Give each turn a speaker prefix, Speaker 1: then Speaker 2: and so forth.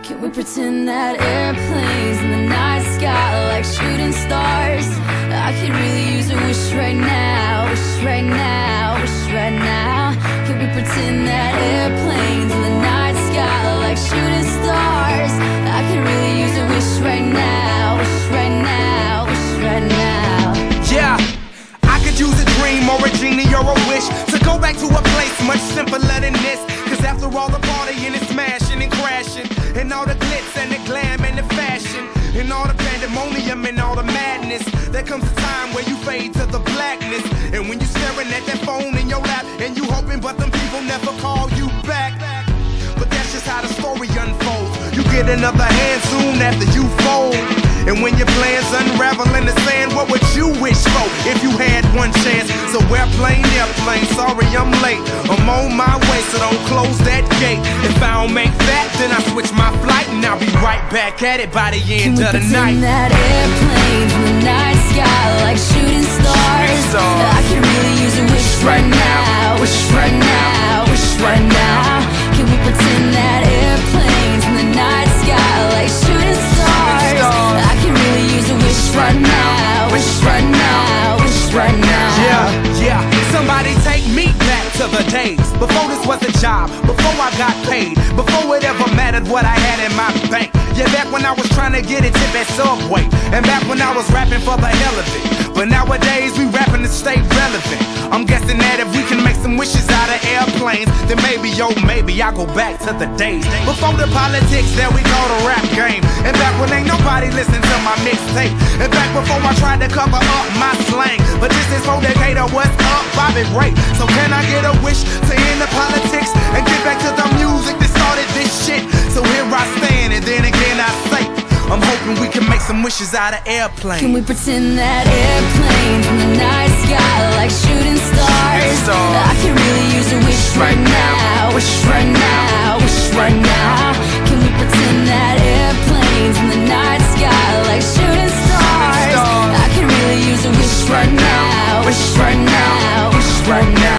Speaker 1: Can we pretend that airplanes in the night sky like shooting stars? I could really use a wish right now, wish right now, wish right now. Can we pretend that airplanes in the night sky like shooting stars? I could really use a wish right now, wish right now, wish right now.
Speaker 2: Yeah, I could use a dream or a genie or a wish to go back to a place much simpler than this. Cause after all the partying and smashing and crashing, and all the glitz and the glam and the fashion, and all the pandemonium and all the madness, there comes a time where you fade to the blackness. And when you're staring at that phone in your lap, and you hoping but them people never call you back. But that's just how the story unfolds. You get another hand soon after you fold. And when your plans unravel in the sand, what would you wish for if you had one chance? So airplane, sorry I'm late. I'm on my way, so don't close that gate. If I don't make that, then I switch my flight, and I'll be right back at it by the end of the night.
Speaker 1: Can we pretend that airplanes in the night sky like shooting stars? I could really use a wish right now, wish right now, wish right now. Can we pretend that airplanes in the night sky like shooting stars? I could really use a wish right now, wish right now, wish right now.
Speaker 2: Yeah, somebody take me back to the days before this was a job, before I got paid, before it ever mattered what I had in my bank. Yeah, back when I was trying to get a tip at Subway, and back when I was rapping for the hell of it. But nowadays we rapping to stay relevant. I'm guessing that if we can make some wishes out of airplanes, then maybe, oh maybe I'll go back to the days before the politics that we call the rap game. And back when ain't nobody listened to my mixtape. And back before I tried to cover up my slang. But this is for Decatur, what's up, Bobby Ray? So can I get a wish to end the politics and get back to the music that started this shit? So here I stand, and then again I say, I'm hoping we can make some wishes out of airplanes.
Speaker 1: Can we pretend that airplanes in the night sky like shooting stars? I could really use a wish right now, wish right now, wish right now.